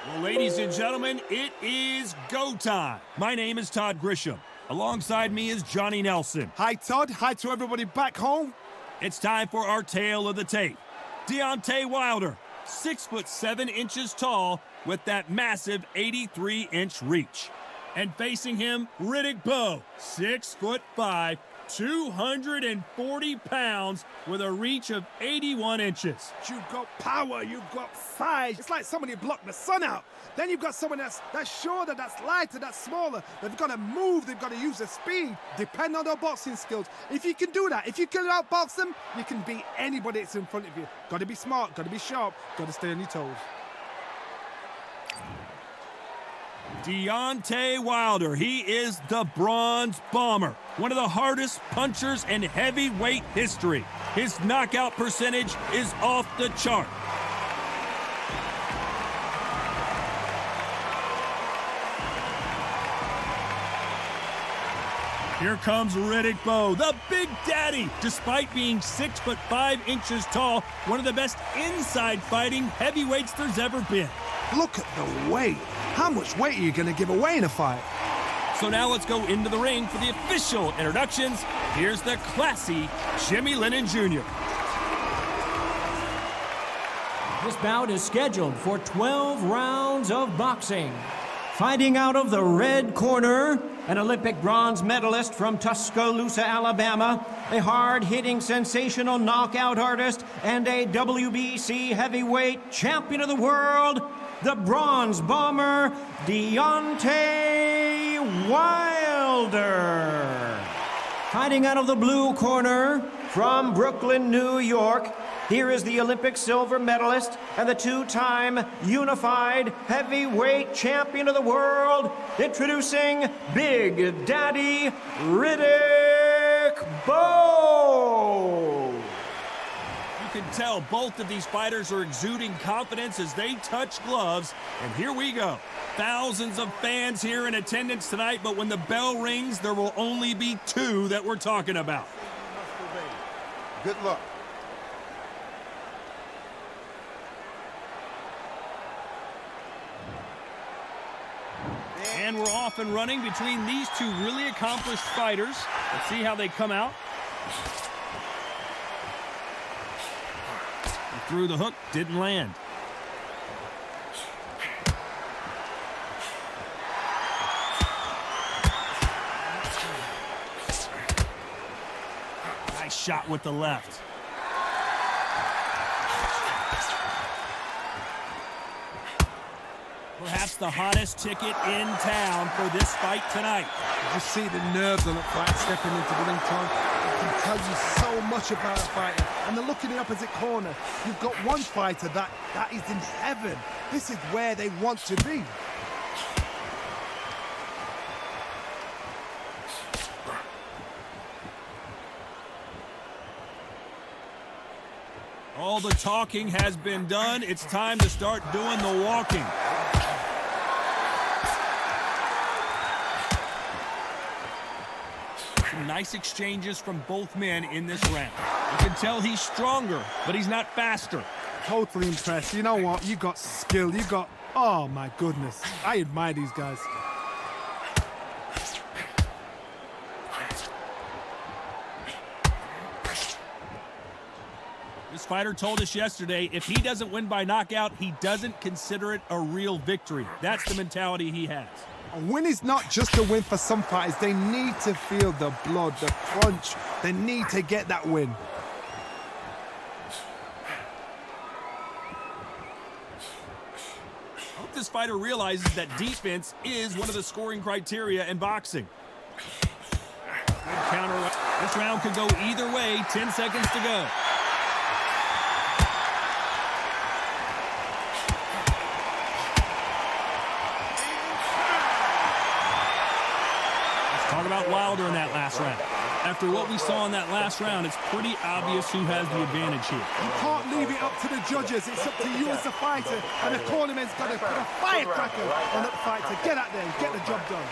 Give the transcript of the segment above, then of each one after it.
Well, ladies and gentlemen, it is go time. My name is Todd Grisham. Alongside me is Johnny Nelson. Hi, Todd. Hi to everybody back home. It's time for our tale of the tape. Deontay Wilder, 6'7" tall with that massive 83-inch reach. And facing him, Riddick Bowe, 6'5", 240 pounds with a reach of 81 inches. You've got power, you've got size. It's like somebody blocked the sun out. Then you've got someone that's shorter, that's lighter, that's smaller. They've got to move, they've got to use their speed. Depend on their boxing skills. If you can do that, if you can outbox them, you can beat anybody that's in front of you. Got to be smart, got to be sharp, got to stay on your toes. Deontay Wilder, he is the Bronze Bomber, one of the hardest punchers in heavyweight history. His knockout percentage is off the chart. Here comes Riddick Bowe, the Big Daddy. Despite being 6'5" tall, one of the best inside fighting heavyweights there's ever been. Look at the weight. How much weight are you going to give away in a fight? So now let's go into the ring for the official introductions. Here's the classy Jimmy Lennon Jr. This bout is scheduled for 12 rounds of boxing. Fighting out of the red corner, an Olympic bronze medalist from Tuscaloosa, Alabama, a hard-hitting sensational knockout artist, and a WBC heavyweight champion of the world, the Bronze Bomber, Deontay Wilder. Fighting out of the blue corner, from Brooklyn, New York, here is the Olympic silver medalist and the two-time unified heavyweight champion of the world, introducing Big Daddy Riddick Bowe. You can tell both of these fighters are exuding confidence as they touch gloves. And here we go. Thousands of fans here in attendance tonight, but when the bell rings, there will only be two that we're talking about. Good luck. And we're off and running between these two really accomplished fighters. Let's see how they come out. He threw the hook, didn't land. Nice shot with the left. Perhaps the hottest ticket in town for this fight tonight. You see the nerves on the fight stepping into the ring, Tom. It can tell you so much about a fighter. And then look in the opposite corner. You've got one fighter that is in heaven. This is where they want to be. All the talking has been done. It's time to start doing the walking. Some nice exchanges from both men in this round. You can tell he's stronger, but he's not faster. Totally impressed. You know what? You got skill. You got... Oh, my goodness. I admire these guys. This fighter told us yesterday, if he doesn't win by knockout, he doesn't consider it a real victory. That's the mentality he has. A win is not just a win for some fighters. They need to feel the blood, the crunch. They need to get that win. I hope this fighter realizes that defense is one of the scoring criteria in boxing. Good counter. This round could go either way. 10 seconds to go. Talk about Wilder in that last round. After what we saw in that last round, it's pretty obvious who has the advantage here. You can't leave it up to the judges. It's up to you as a fighter, and the cornerman's got to put a firecracker on that fight to get out there and get the job done.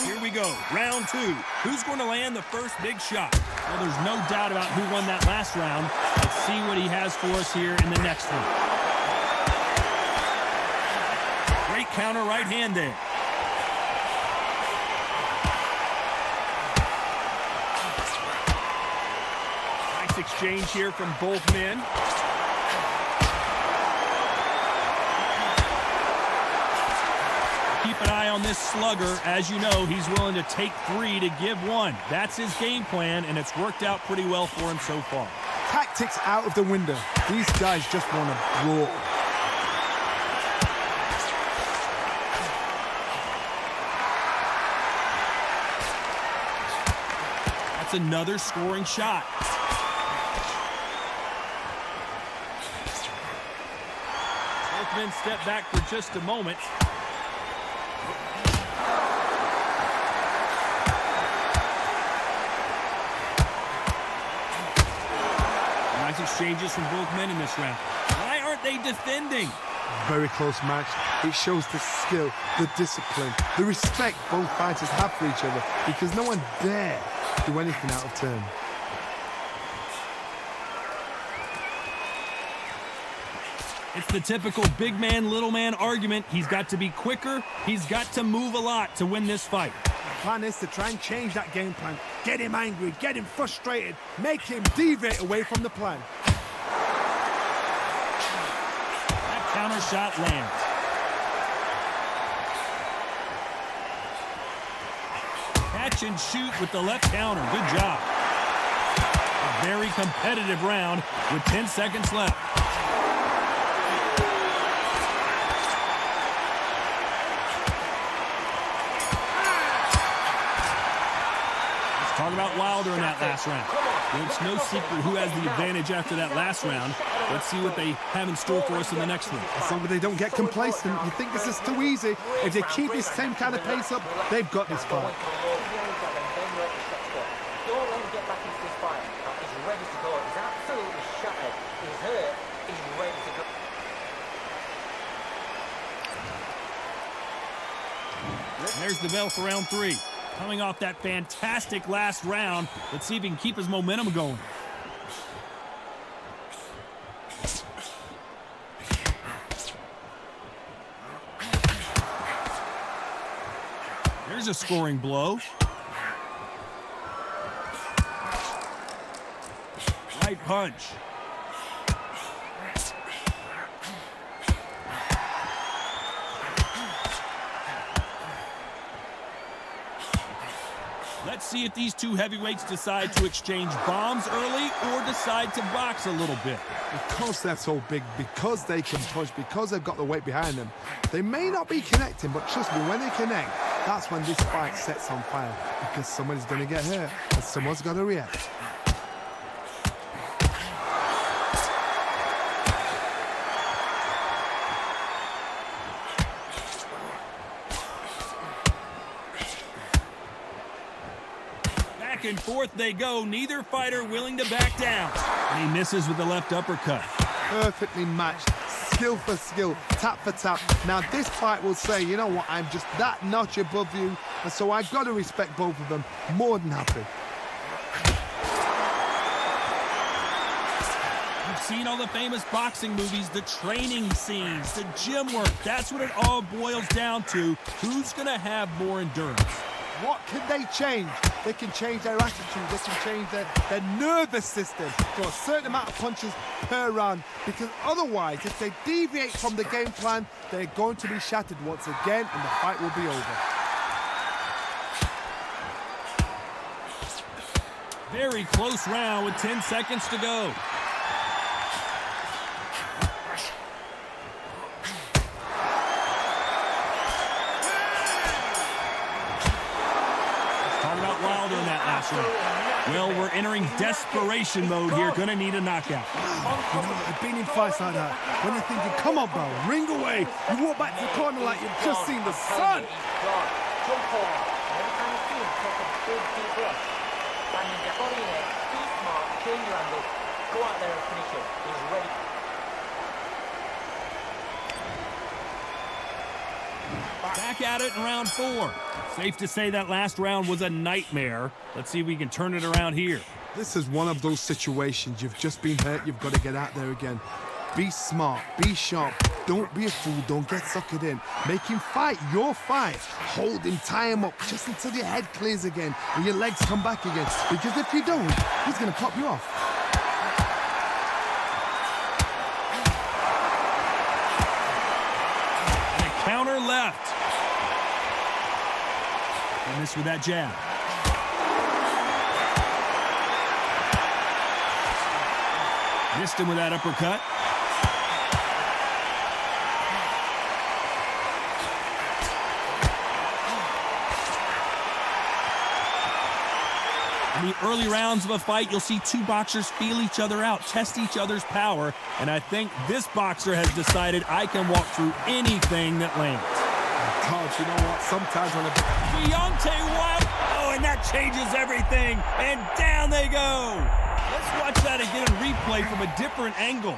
Here we go, round 2. Who's going to land the first big shot? Well, there's no doubt about who won that last round. Let's see what he has for us here in the next one. Great counter right hand there. Nice exchange here from both men. Keep an eye on this slugger. As you know, he's willing to take 3 to give 1. That's his game plan, and it's worked out pretty well for him so far. Tactics out of the window. These guys just want to brawl. That's another scoring shot. Both men step back for just a moment. Nice exchanges from both men in this round. Why aren't they defending? Very close match. It shows the skill, the discipline, the respect both fighters have for each other, because no one dare do anything out of turn. It's the typical big man, little man argument. He's got to be quicker. He's got to move a lot to win this fight. The plan is to try and change that game plan. Get him angry, get him frustrated, make him deviate away from the plan. That counter shot lands. Catch and shoot with the left counter. Good job. A very competitive round with 10 seconds left. Talk about Wilder in that last round. Well, it's no secret who has the advantage after that last round. Let's see what they have in store for us in the next one. As long as they don't get complacent, you think this is too easy. If they keep this same kind of pace up, they've got this fight. There's the bell for round 3. Coming off that fantastic last round, let's see if he can keep his momentum going. There's a scoring blow. Right punch. Let's see if these two heavyweights decide to exchange bombs early or decide to box a little bit. Because they're so big, because they can punch, because they've got the weight behind them, they may not be connecting, but trust me, when they connect, that's when this fight sets on fire, because somebody's going to get hurt and someone's got to react. Back and forth they go, neither fighter willing to back down. And he misses with the left uppercut. Perfectly matched, skill for skill, tap for tap. Now this fight will say, you know what, I'm just that notch above you, and so I've got to respect both of them. More than happy. You've seen all the famous boxing movies, the training scenes, the gym work. That's what it all boils down to. Who's going to have more endurance? What can they change? They can change their attitude, they can change their nervous system for a certain amount of punches per round, because otherwise, if they deviate from the game plan, they're going to be shattered once again and the fight will be over. Very close round with 10 seconds to go. Wilder in that last round. Well, we're entering desperation mode here. Gonna need a knockout. You know, I've been in fights like that. When you're thinking, come on, bro, ring away. You walk back to the corner like you've just seen the sun. Back at it in round 4. Safe to say that last round was a nightmare. Let's see if we can turn it around here. This is one of those situations. You've just been hurt. You've got to get out there again. Be smart. Be sharp. Don't be a fool. Don't get suckered in. Make him fight your fight. Hold him. Tie him up just until your head clears again and your legs come back again. Because if you don't, he's going to pop you off. And a counter left. And this with that jab. Missed him with that uppercut. In the early rounds of a fight, you'll see two boxers feel each other out, test each other's power, and I think this boxer has decided I can walk through anything that lands. Todd, you know what? Sometimes when Deontay Wilder. Oh, and that changes everything. And down they go. Let's watch that again in replay from a different angle.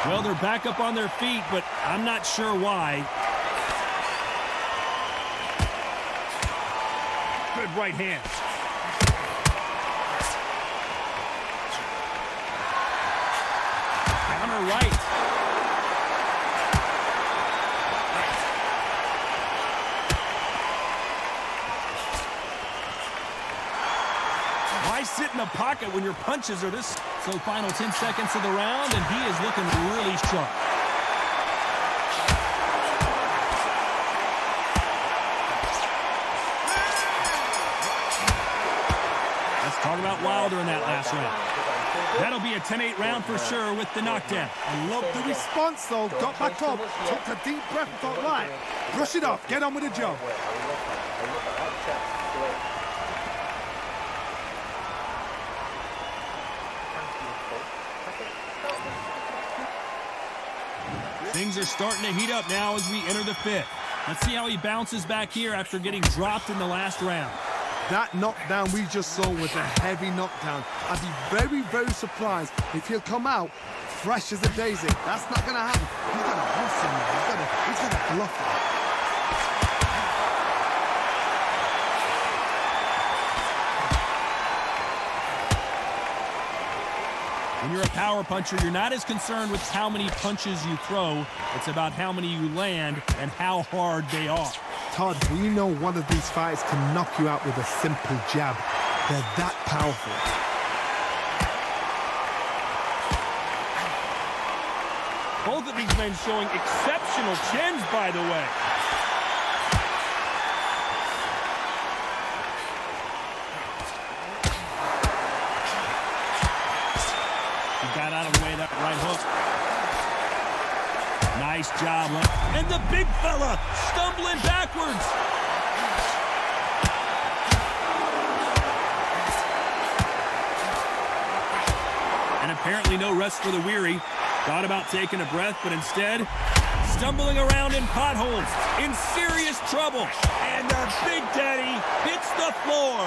Well, they're back up on their feet, but I'm not sure why. Good right hand. Counter right. Why sit in the pocket when your punches are this? So final 10 seconds of the round, and he is looking really sharp. Let's talk about Wilder in that last round. That'll be a 10-8 round for sure with the knockdown. I love the response, though. Got back up, took a deep breath and thought, right, brush it off, get on with the job. Things are starting to heat up now as we enter the 5th. Let's see how he bounces back here after getting dropped in the last round. That knockdown we just saw was a heavy knockdown. I'd be very, very surprised if he'll come out fresh as a daisy. That's not going to happen. He's got to hustle him. He's got to bluff him. When you're a power puncher, you're not as concerned with how many punches you throw. It's about how many you land and how hard they are. Todd, we know one of these fighters can knock you out with a simple jab. They're that powerful. Both of these men showing exceptional chins, by the way. Got out of the way of that right hook. Nice job. And the big fella stumbling backwards. And apparently no rest for the weary. Thought about taking a breath, but instead stumbling around in potholes, in serious trouble. And the Big Daddy hits the floor.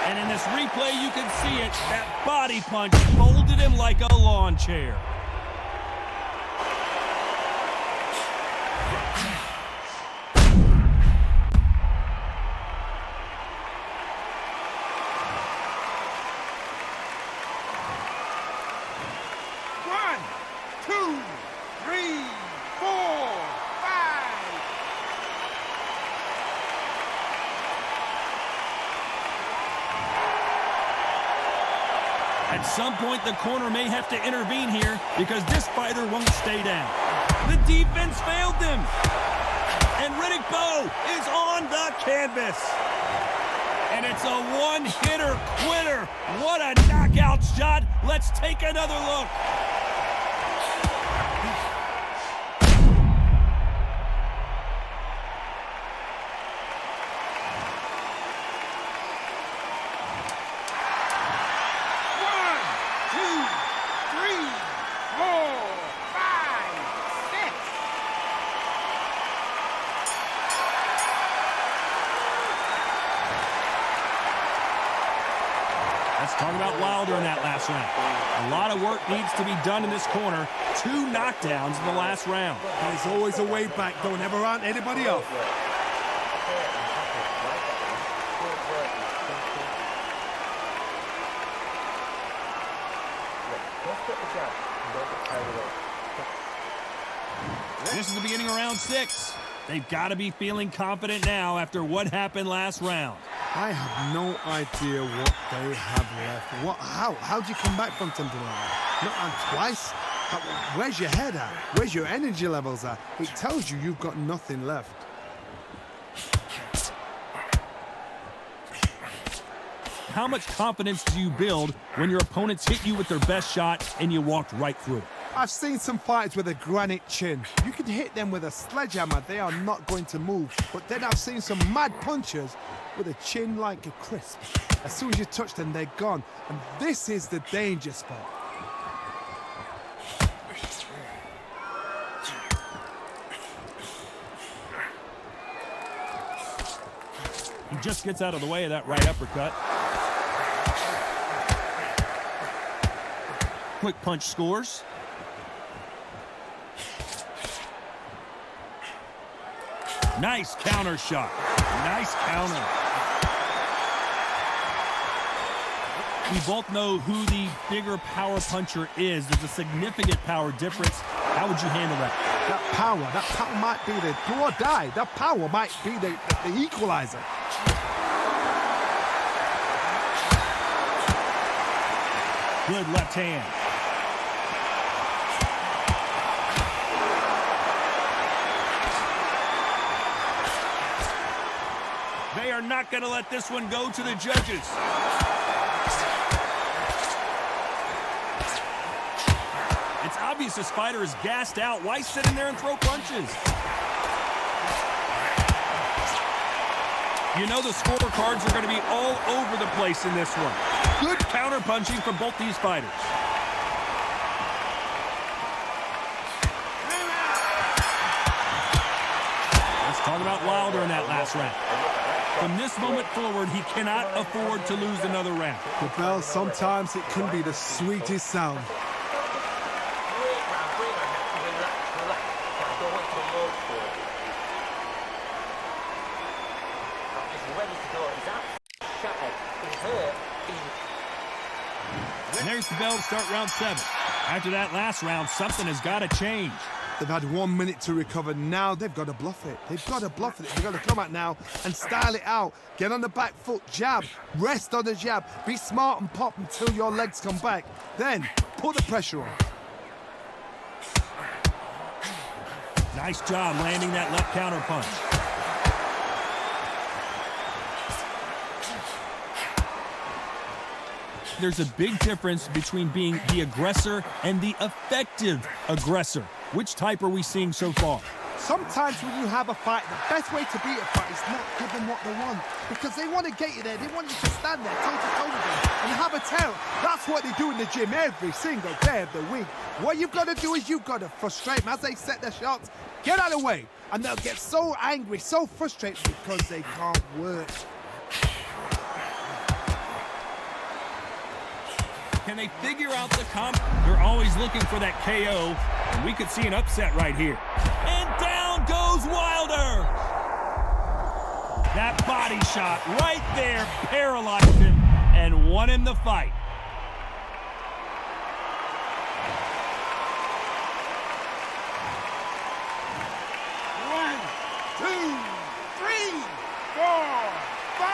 And in this replay, you can see it. That body punch folded him like a lawn chair. One, two, three, four, five. At some point, the corner may have to intervene here because this fighter won't stay down. The defense failed them. And Riddick Bowe is on the canvas. And it's a one-hitter quitter. What a knockout shot. Let's take another look. Let's talk about Wilder in that last round. A lot of work needs to be done in this corner. 2 knockdowns in the last round. There's always a way back. Don't ever round anybody off. This is the beginning of round 6. They've got to be feeling confident now after what happened last round. I have no idea what they have left. How do you come back from something like that? Not on twice? Where's your head at? Where's your energy levels at? It tells you you've got nothing left. How much confidence do you build when your opponents hit you with their best shot and you walked right through? I've seen some fighters with a granite chin. You can hit them with a sledgehammer, they are not going to move. But then I've seen some mad punchers with a chin like a crisp. As soon as you touch them, they're gone. And this is the danger spot. He just gets out of the way of that right uppercut. Quick punch scores. Nice counter shot. Nice counter. We both know who the bigger power puncher is. There's a significant power difference. How would you handle that? That power might be the do or die. That power might be the equalizer. Good left hand. They are not going to let this one go to the judges. It's obvious this fighter is gassed out. Why sit in there and throw punches? You know the scorecards are going to be all over the place in this one. Good counter punching from both these fighters. Let's talk about Wilder in that last round. From this moment forward, he cannot afford to lose another round. The bell, sometimes it can be the sweetest sound. And there's the bell to start round 7. After that last round, something has got to change. They've had 1 minute to recover. Now they've got to bluff it. They've got to bluff it. They've got to come out now and style it out. Get on the back foot, jab, rest on the jab. Be smart and pop until your legs come back. Then put the pressure on. Nice job landing that left counter punch. There's a big difference between being the aggressor and the effective aggressor. Which type are we seeing so far? Sometimes when you have a fight, the best way to beat a fight is not give them what they want. Because they want to get you there. They want you to stand there toe-to-toe with them and have a tail. That's what they do in the gym every single day of the week. What you've got to do is you've got to frustrate them as they set their shots. Get out of the way. And they'll get so angry, so frustrated because they can't work. Can they figure out the comp? They're always looking for that KO, and we could see an upset right here. And down goes Wilder! That body shot right there paralyzed him and won him the fight. One, two, three, 4, 5,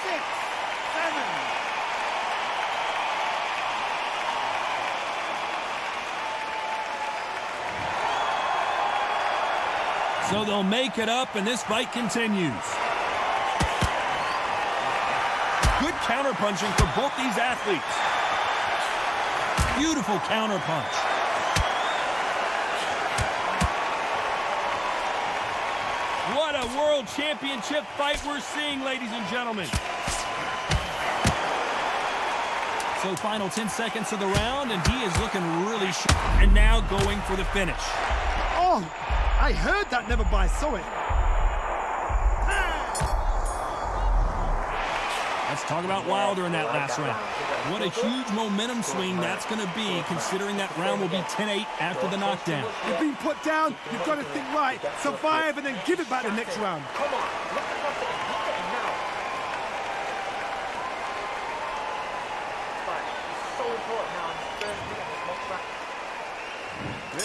6, 7. So they'll make it up, and this fight continues. Good counterpunching for both these athletes. Beautiful counterpunch. What a world championship fight we're seeing, ladies and gentlemen. So final 10 seconds of the round, and he is looking really sharp. And now going for the finish. Oh, I heard that, never by saw it. Let's Talk about Wilder in that last round. What a huge momentum swing that's going to be, considering that round will be 10-8 after the knockdown. You've been put down, you've got to think right, survive, and then give it back the next round. Come on, look at nothing. Look at him now. But it's so important now.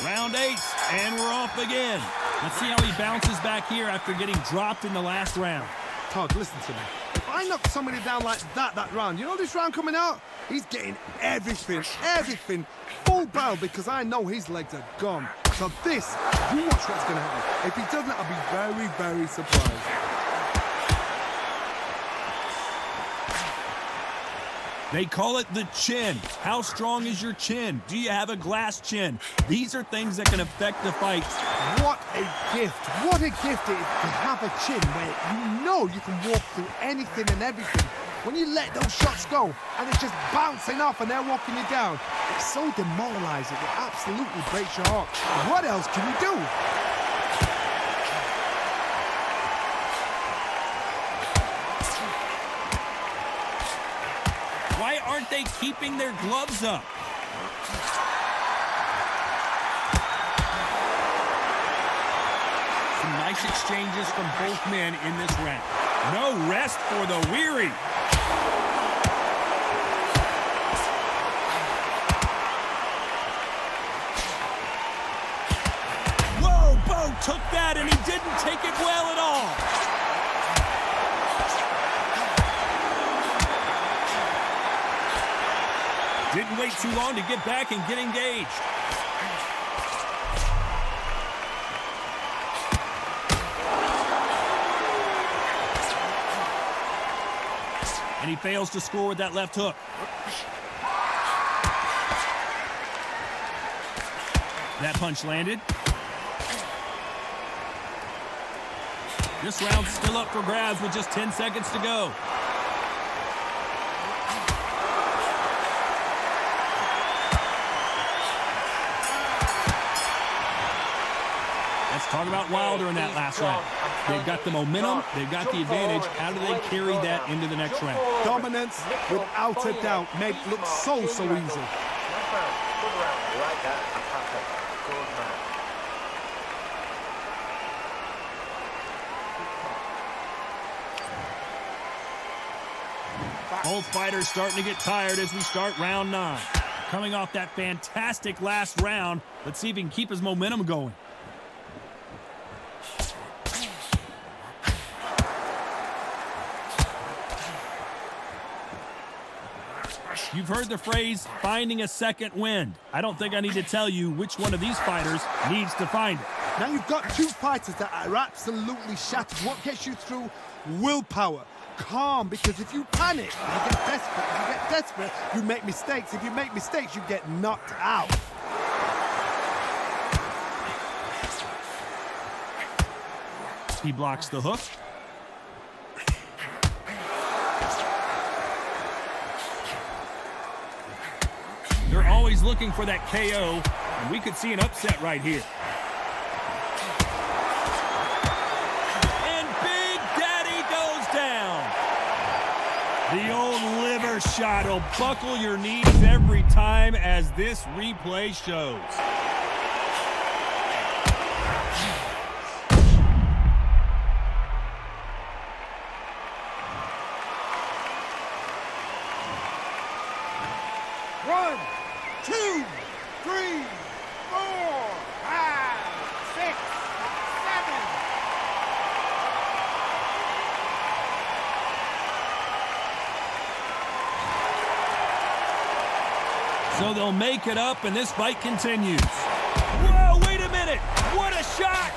Round 8, and we're off again. Let's see how he bounces back here after getting dropped in the last round. Todd, listen to me. If I knock somebody down like that round, you know this round coming out? He's getting everything, full barrel, because I know his legs are gone. So this, you watch what's going to happen. If he doesn't, I'll be very, very surprised. They call it the chin. How strong is your chin? Do you have a glass chin? These are things that can affect the fight. What a gift. What a gift it is to have a chin where you know you can walk through anything and everything. When you let those shots go and it's just bouncing off and they're walking you down, it's so demoralizing. It absolutely breaks your heart. What else can you do? Why aren't they keeping their gloves up? Some nice exchanges from both men in this round. No rest for the weary. Whoa, Bowe took that and he didn't take it well at all. Didn't wait too long to get back and get engaged. And he fails to score with that left hook. That punch landed. This round's still up for grabs with just 10 seconds to go. Let's talk about Wilder in that last round. They've got the momentum, they've got the advantage. How do they carry that into the next round? Dominance, without a doubt, made it look so easy. Good round. You like that? Good man. Both fighters starting to get tired as we start round 9. Coming off that fantastic last round, let's see if he can keep his momentum going. You've heard the phrase, finding a second wind. I don't think I need to tell you which one of these fighters needs to find it. Now you've got two fighters that are absolutely shattered. What gets you through? Willpower. Calm, because if you panic, you get desperate. If you get desperate, you make mistakes. If you make mistakes, you get knocked out. He blocks the hook. They're always looking for that KO, and we could see an upset right here. And Big Daddy goes down. The old liver shot will buckle your knees every time, as this replay shows. One, two, three, four, five, six, seven. So they'll make it up, and this fight continues. Whoa, wait a minute. What a shot.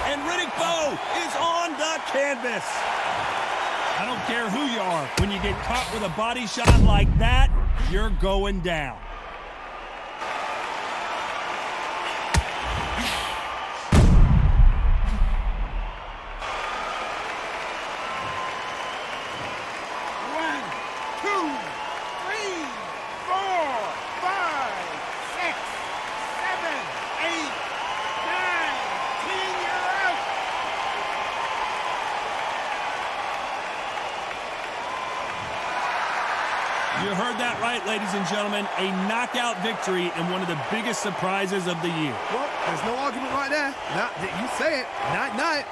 And Riddick Bowe is on the canvas. I don't care who you are. When you get caught with a body shot like that, you're going down. One, two, three, four, five, six, seven, eight, nine, 10. You're out. You heard that right, ladies and gentlemen. A knockout victory and one of the biggest surprises of the year. Well, there's no argument right there. Nah, you say it. Night, night.